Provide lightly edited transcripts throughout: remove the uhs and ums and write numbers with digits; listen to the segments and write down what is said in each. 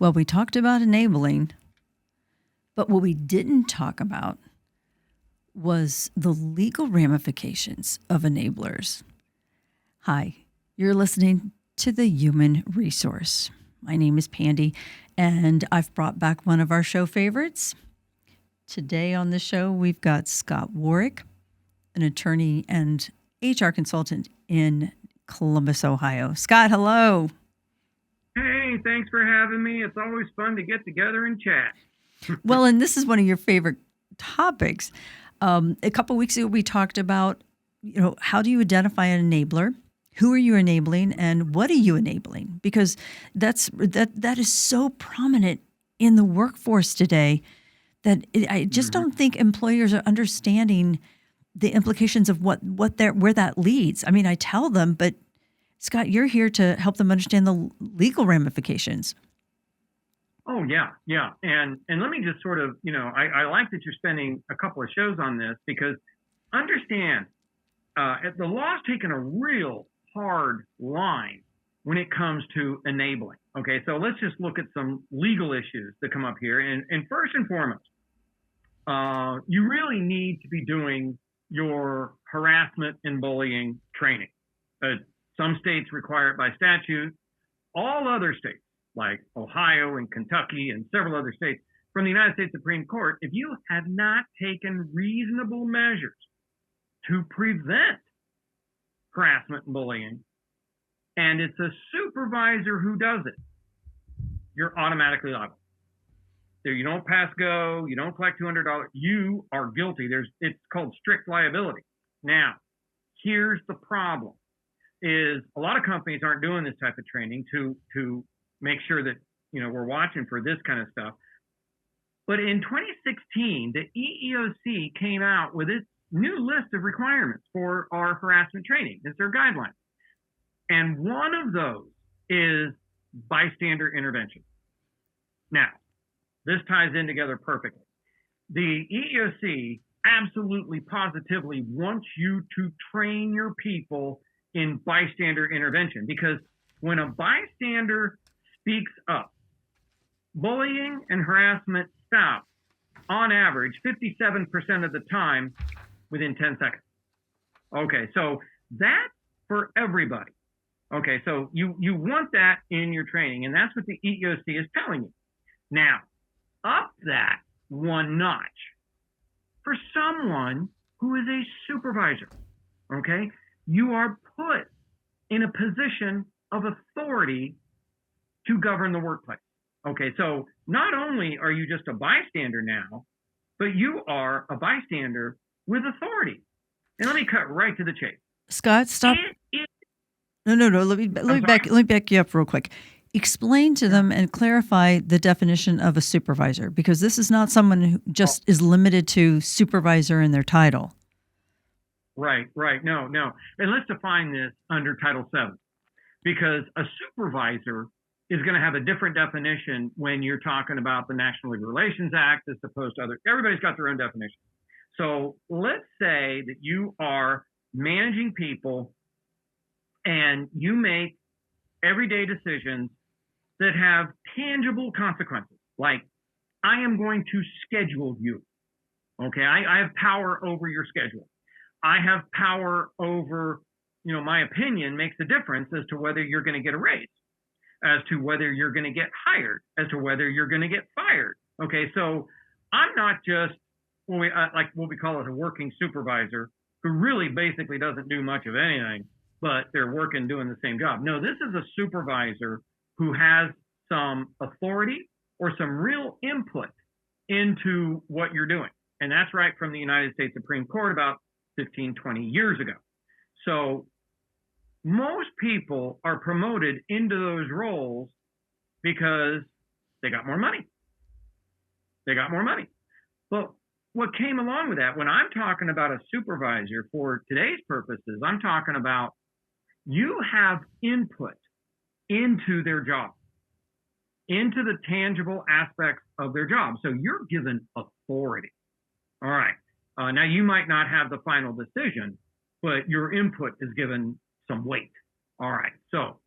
Well, we talked about enabling, but what we didn't talk about was the legal ramifications of enablers. Hi, you're listening to The Human Resource. My name is Pandy, and I've brought back one of our show favorites. Today on the show, we've got Scott Warrick, an attorney and HR consultant in Columbus, Ohio. Scott, hello. Hey, thanks for having me. It's always fun to get together and chat. Well, and this is one of your favorite topics. A couple of weeks ago, we talked about, how do you identify an enabler? Who are you enabling, and what are you enabling? Because that is so prominent in the workforce today that I just don't think employers are understanding the implications of where that leads. I mean, I tell them, but Scott, you're here to help them understand the legal ramifications. Oh, yeah. And let me just sort of, I like that you're spending a couple of shows on this, because understand, the law's taken a real hard line when it comes to enabling. Okay, so let's just look at some legal issues that come up here. And first and foremost, you really need to be doing your harassment and bullying training. Some states require it by statute. All other states, like Ohio and Kentucky and several other states from the United States Supreme Court, if you have not taken reasonable measures to prevent harassment and bullying, and it's a supervisor who does it, you're automatically liable. So you don't pass go, you don't collect $200, you are guilty. It's called strict liability. Now, here's the problem. Is a lot of companies aren't doing this type of training to make sure that, we're watching for this kind of stuff. But in 2016, the EEOC came out with its new list of requirements for our harassment training. It's their guidelines. And one of those is bystander intervention. Now, this ties in together perfectly. The EEOC absolutely positively wants you to train your people in bystander intervention, because when a bystander speaks up, bullying and harassment stops on average 57% of the time within 10 seconds. Okay, so that's for everybody. Okay, so you want that in your training, and that's what the EEOC is telling you. Now, up that one notch for someone who is a supervisor, okay? You are put in a position of authority to govern the workplace. Okay, so not only are you just a bystander now, but you are a bystander with authority. And let me cut right to the chase. Scott, stop. No. Let me back you up real quick. Explain to them and clarify the definition of a supervisor, because this is not someone who just is limited to supervisor in their title. Right. No. And let's define this under Title VII, because a supervisor is going to have a different definition when you're talking about the National Labor Relations Act as opposed to other. Everybody's got their own definition. So let's say that you are managing people and you make everyday decisions that have tangible consequences, like I am going to schedule you. Okay, I have power over your schedule. I have power over, my opinion makes a difference as to whether you're going to get a raise, as to whether you're going to get hired, as to whether you're going to get fired. Okay, so I'm not just like what we call it a working supervisor who really basically doesn't do much of anything, but they're working doing the same job. No, this is a supervisor who has some authority or some real input into what you're doing. And that's right from the United States Supreme Court about 15, 20 years ago. So most people are promoted into those roles because they got more money. But what came along with that, when I'm talking about a supervisor for today's purposes, I'm talking about you have input into their job, into the tangible aspects of their job. So you're given authority. All right. Now, you might not have the final decision, but your input is given some weight. All right. So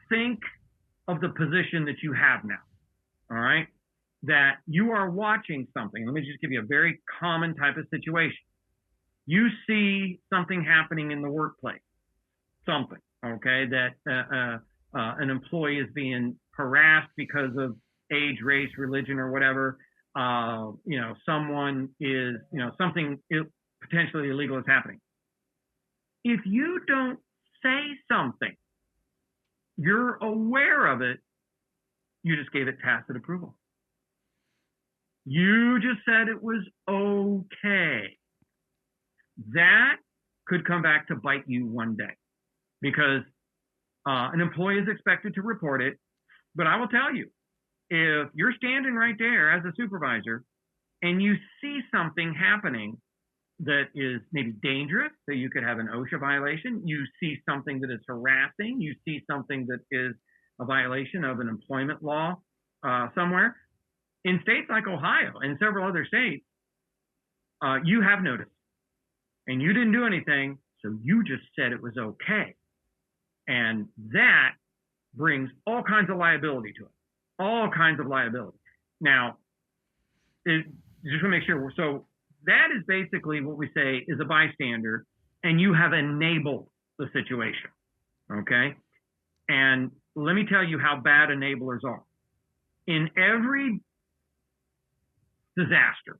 think of the position that you have now. all right, that you are watching something. Let me just give you a very common type of situation. You see something happening in the workplace, something, okay, that an employee is being harassed because of age, race, religion, or whatever. Someone is, something potentially illegal is happening. If you don't say something, you're aware of it, you just gave it tacit approval. You just said it was okay. That could come back to bite you one day, because an employee is expected to report it. But I will tell you, if you're standing right there as a supervisor and you see something happening that is maybe dangerous, so you could have an OSHA violation, you see something that is harassing, you see something that is a violation of an employment law somewhere, in states like Ohio and several other states, you have notice. And you didn't do anything, so you just said it was okay. And that brings all kinds of liability to it. All kinds of liability. Now, just to make sure, so that is basically what we say is a bystander, and you have enabled the situation, okay? And let me tell you how bad enablers are. In every disaster,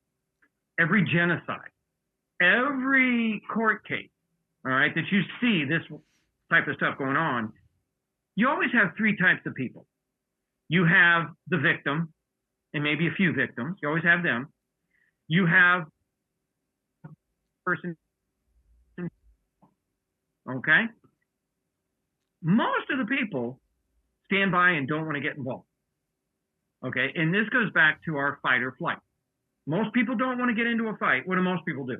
every genocide, every court case, all right, that you see this type of stuff going on, you always have three types of people. You have the victim, and maybe a few victims. You always have them. You have a person, okay? Most of the people stand by and don't want to get involved, okay? And this goes back to our fight or flight. Most people don't want to get into a fight. What do most people do?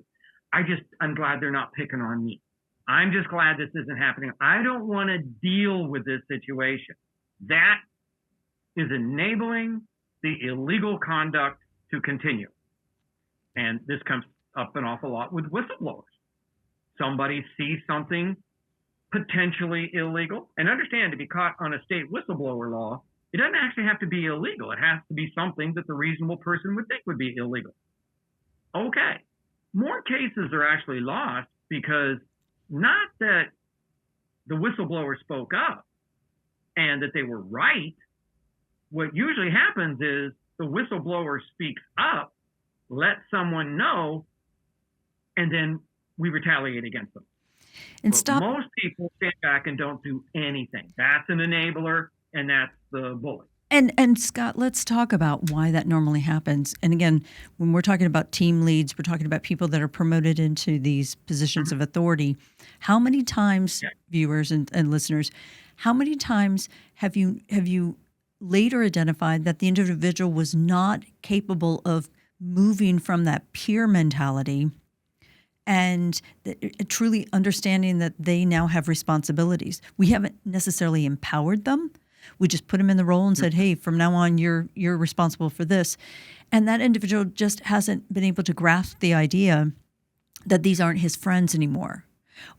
I'm glad they're not picking on me. I'm just glad this isn't happening. I don't want to deal with this situation. That is enabling the illegal conduct to continue. And this comes up an awful lot with whistleblowers. Somebody sees something potentially illegal, and understand, to be caught on a state whistleblower law, it doesn't actually have to be illegal. It has to be something that the reasonable person would think would be illegal. Okay. More cases are actually lost because not that the whistleblower spoke up and that they were right. What usually happens is the whistleblower speaks up, lets someone know, and then we retaliate against them. And Most people stand back and don't do anything. That's an enabler, and that's the bully. And Scott, let's talk about why that normally happens. And again, when we're talking about team leads, we're talking about people that are promoted into these positions of authority. How many times, viewers and listeners, how many times have you later identified that the individual was not capable of moving from that peer mentality and truly understanding that they now have responsibilities? We haven't necessarily empowered them. We just put them in the role and said, hey, from now on, you're responsible for this. And that individual just hasn't been able to grasp the idea that these aren't his friends anymore,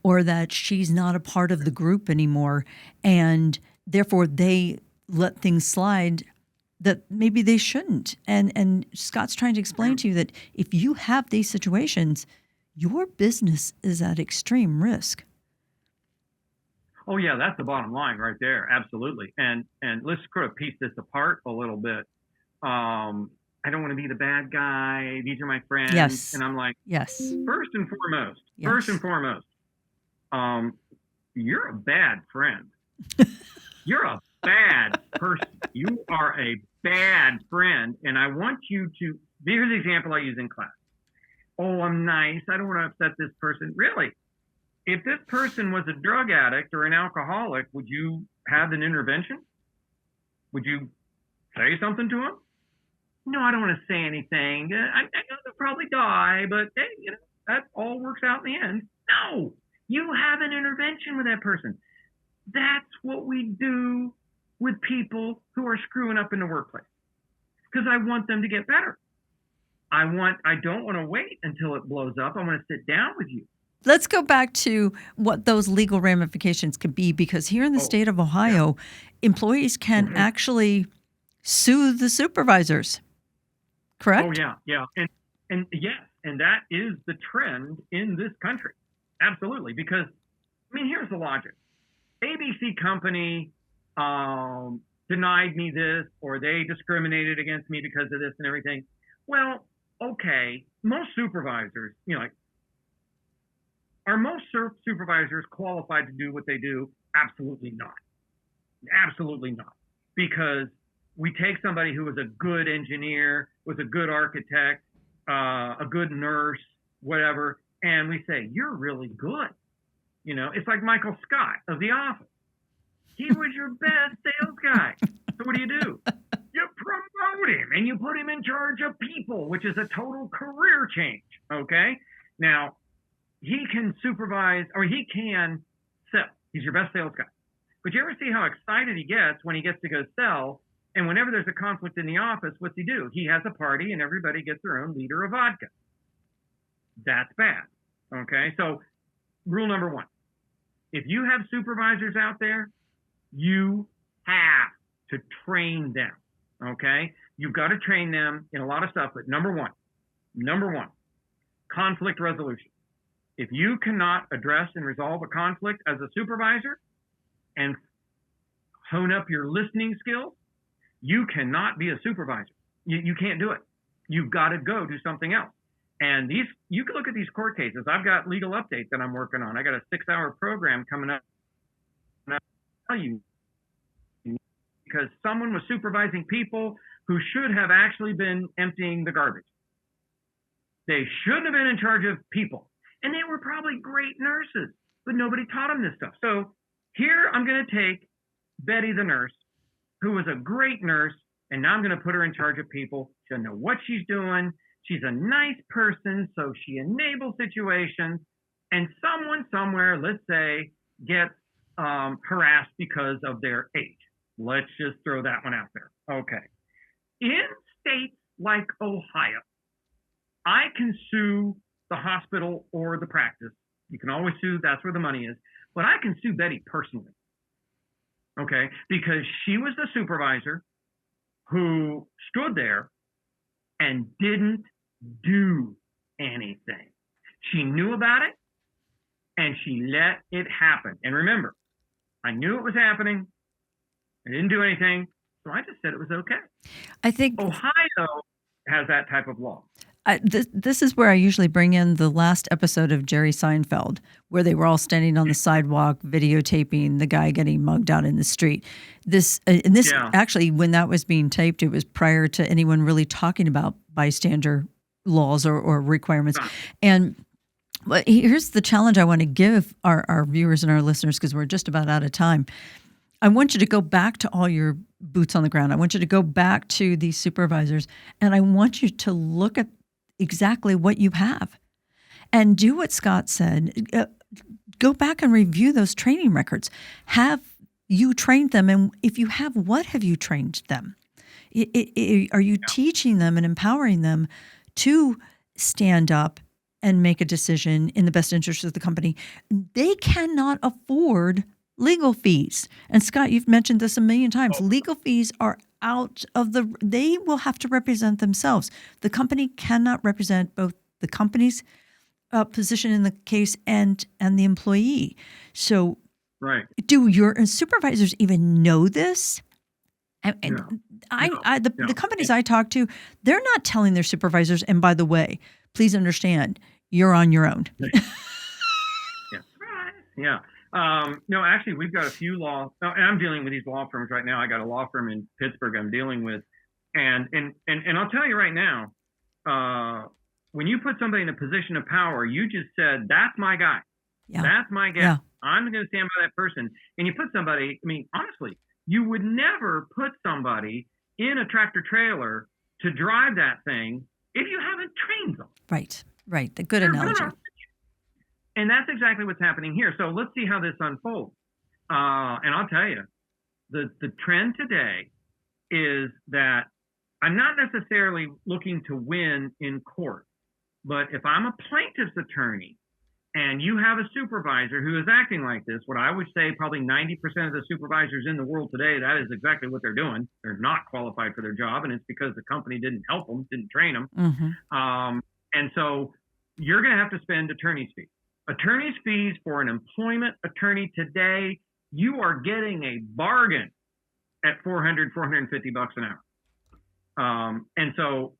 or that she's not a part of the group anymore. And therefore, they let things slide that maybe they shouldn't. And Scott's trying to explain to you that if you have these situations, your business is at extreme risk. Oh yeah, that's the bottom line right there. Absolutely. And let's sort of piece this apart a little bit. I don't want to be the bad guy. These are my friends. Yes. And I'm like, yes. First and foremost, you're a bad friend. You're a bad person. You are a bad friend. And I want you to, here's the example I use in class. Oh, I'm nice. I don't want to upset this person. Really? If this person was a drug addict or an alcoholic, would you have an intervention? Would you say something to him? No, I don't want to say anything. I know they'll probably die, but hey, that all works out in the end. No, you have an intervention with that person. That's what we do with people who are screwing up in the workplace, because I want them to get better. I don't want to wait until it blows up. I want to sit down with you. Let's go back to what those legal ramifications could be, because here in the state of Ohio, employees can actually sue the supervisors, correct? Oh yeah. And yes, and that is the trend in this country. Absolutely. Because I mean, here's the logic. ABC company denied me this, or they discriminated against me because of this and everything. Well, okay, most supervisors, like, are most supervisors qualified to do what they do? Absolutely not. Absolutely not. Because we take somebody who was a good engineer, was a good architect, a good nurse, whatever, and we say, you're really good. It's like Michael Scott of The Office. He was your best sales guy. So what do? You promote him and you put him in charge of people, which is a total career change. Okay. Now, he can supervise, or he can sell. He's your best sales guy. But you ever see how excited he gets when he gets to go sell? And whenever there's a conflict in the office, what's he do? He has a party and everybody gets their own liter of vodka. That's bad. Okay. So rule number one, if you have supervisors out there, you have to train them. Okay. You've got to train them in a lot of stuff. But number one, conflict resolution. If you cannot address and resolve a conflict as a supervisor and hone up your listening skills, you cannot be a supervisor. You can't do it. You've got to go do something else. And you can look at these court cases. I've got legal updates that I'm working on. I got a 6-hour program coming up. And I'll tell you, because someone was supervising people who should have actually been emptying the garbage. They shouldn't have been in charge of people. And they were probably great nurses, but nobody taught them this stuff. So here I'm going to take Betty the nurse, who was a great nurse, and now I'm going to put her in charge of people. She'll know what she's doing. She's a nice person, so she enables situations. And someone somewhere, let's say, gets harassed because of their age. Let's just throw that one out there. Okay. In states like Ohio, I can sue the hospital or the practice. You can always sue. That's where the money is. But I can sue Betty personally. Okay. Because she was the supervisor who stood there and didn't do anything. She knew about it and she let it happen. And remember, I knew it was happening. I didn't do anything. So I just said it was okay. I think Ohio has that type of law. This is where I usually bring in the last episode of Jerry Seinfeld, where they were all standing on the sidewalk videotaping the guy getting mugged out in the street. Actually, when that was being taped, it was prior to anyone really talking about bystander laws or requirements. And but here's the challenge I want to give our viewers and our listeners, because we're just about out of time. I want you to go back to all your boots on the ground. I want you to go back to these supervisors, and I want you to look at exactly what you have and do what Scott said. Go back and review those training records. Have you trained them? And if you have, what have you trained them? Are you teaching them and empowering them to stand up and make a decision in the best interest of the company? They cannot afford legal fees. And Scott, you've mentioned this a million times. Legal fees are out of they will have to represent themselves. The company cannot represent both the company's position in the case and the employee. So right. Do your supervisors even know this? The companies I talk to, they're not telling their supervisors, and by the way, please understand, you're on your own. Yeah. No, actually, we've got a few and I'm dealing with these law firms right now. I got a law firm in Pittsburgh I'm dealing with, and I'll tell you right now, when you put somebody in a position of power, you just said, that's my guy. Yeah. That's my guy. Yeah. I'm going to stand by that person. And you put somebody, I mean, honestly, you would never put somebody in a tractor trailer to drive that thing if you haven't trained them. Right. The good analogy. And that's exactly what's happening here. So let's see how this unfolds. And I'll tell you, the trend today is that I'm not necessarily looking to win in court, but if I'm a plaintiff's attorney and you have a supervisor who is acting like this, what I would say probably 90% of the supervisors in the world today, that is exactly what they're doing. They're not qualified for their job, and it's because the company didn't help them, didn't train them. And so you're going to have to spend attorney's fees. Attorney's fees for an employment attorney today, you are getting a bargain at $450 an hour. And so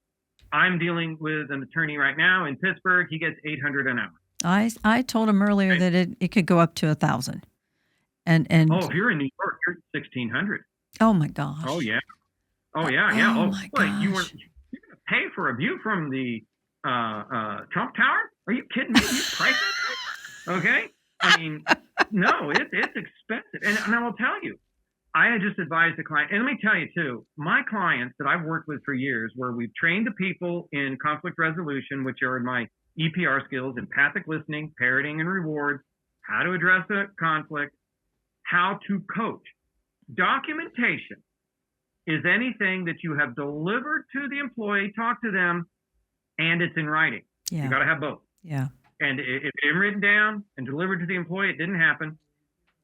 I'm dealing with an attorney right now in Pittsburgh. He gets $800 an hour. I told him earlier that it could go up to 1,000. And if you're in New York, you're $1,600. Oh my gosh. Oh yeah. Oh my gosh. You're going to pay for a view from the Trump Tower? Are you kidding me? You price that? Okay. I mean, no, it's expensive. And I will tell you, I had just advised the client, and let me tell you too, my clients that I've worked with for years, where we've trained the people in conflict resolution, which are my EPR skills, empathic listening, parroting and rewards, how to address a conflict, how to coach. Documentation is anything that you have delivered to the employee, talk to them, and it's in writing. Yeah. You got to have both. Yeah. And if it's written down and delivered to the employee, it didn't happen.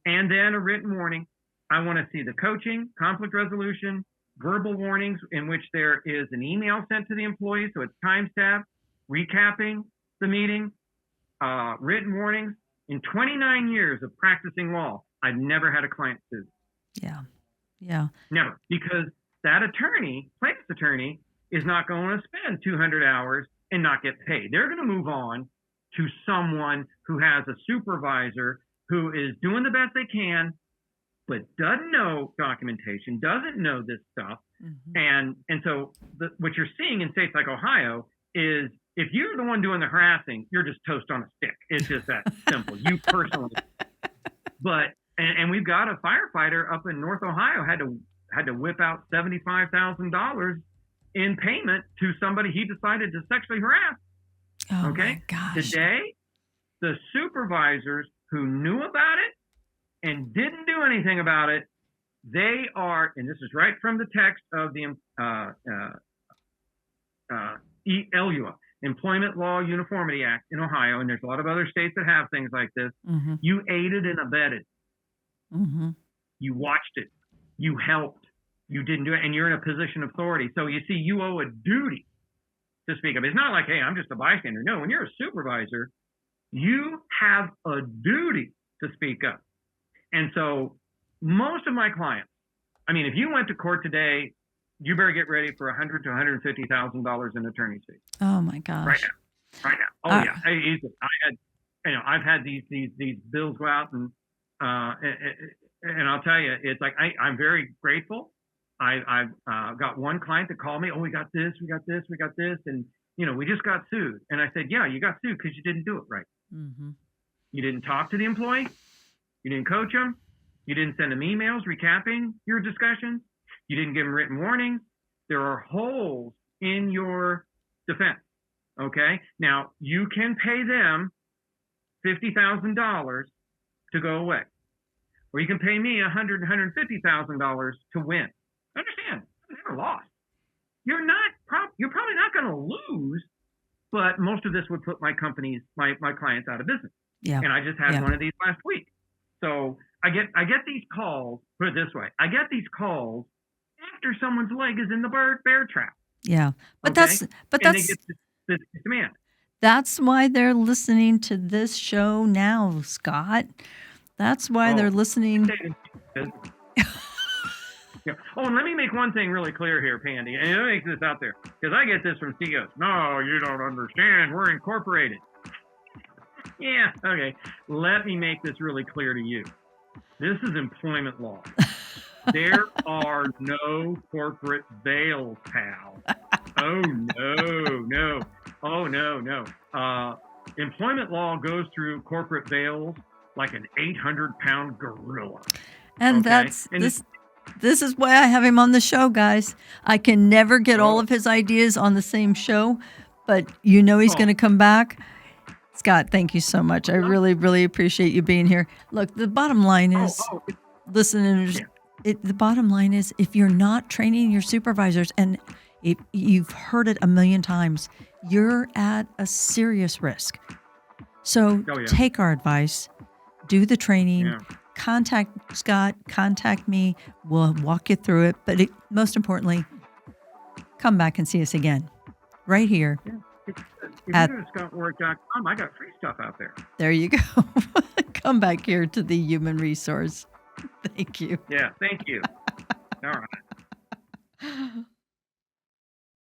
And then a written warning. I want to see the coaching, conflict resolution, verbal warnings in which there is an email sent to the employee, so it's time-stamped, recapping the meeting, written warnings. In 29 years of practicing law, I've never had a client sue. Yeah. Yeah. Never. Because that attorney, plaintiff's attorney, is not going to spend 200 hours and not get paid. They're going to move on to someone who has a supervisor who is doing the best they can, but doesn't know documentation, doesn't know this stuff. And so what you're seeing in states like Ohio is, if you're the one doing the harassing, you're just toast on a stick. It's just that simple. You personally. But and we've got a firefighter up in North Ohio had to whip out $75,000 in payment to somebody he decided to sexually harass. Oh okay. My gosh. Today, the supervisors who knew about it and didn't do anything about it, they are, and this is right from the text of the ELUA, Employment Law Uniformity Act in Ohio, and there's a lot of other states that have things like this. You aided and abetted. You watched it. You helped. You didn't do it, and you're in a position of authority. So you see, you owe a duty to speak up. It's not like, hey, I'm just a bystander. No, when you're a supervisor, you have a duty to speak up. And so most of my clients, I mean, if you went to court today, you better get ready for $100,000 to $150,000 in attorney fees. Oh my gosh! Right now. Oh yeah. I've had these bills go out, and I'll tell you, it's like I'm very grateful. I've got one client that called me. Oh, we got this, and we just got sued. And I said, yeah, you got sued because you didn't do it right. You didn't talk to the employee. You didn't coach them. You didn't send them emails recapping your discussions. You didn't give them written warnings. There are holes in your defense. Okay. Now you can pay them $50,000 to go away, or you can pay me $100,000, $150,000 to win. Understand? I never lost. You're probably not going to lose, but most of this would put my clients out of business. Yeah. And I just had one of these last week. So I get these calls. Put it this way: I get these calls after someone's leg is in the bear trap. Yeah, but okay? that's they get this demand. That's why they're listening to this show now, Scott. That's why they're listening. Yeah. Oh, and let me make one thing really clear here, Pandy, and let me make this out there, because I get this from CEOs. No, you don't understand. We're incorporated. Yeah, okay. Let me make this really clear to you. This is employment law. There are no corporate veils, pal. Oh, no. Oh, no. Employment law goes through corporate veils like an 800-pound gorilla. And this is why I have him on the show, guys. I can never get all of his ideas on the same show, but he's going to come back. Scott, thank you so much. I really, really appreciate you being here. Look, the bottom line is, listeners, the bottom line is, if you're not training your supervisors, and you've heard it a million times, you're at a serious risk. So Oh, yeah. take our advice, do the training, Yeah. contact Scott, contact me. We'll walk you through it. But most importantly, come back and see us again right here. Yeah. If At- you go to scottwarrick.com, I got free stuff out there. There you go. Come back here to the human resource. Thank you. Yeah. Thank you. All right.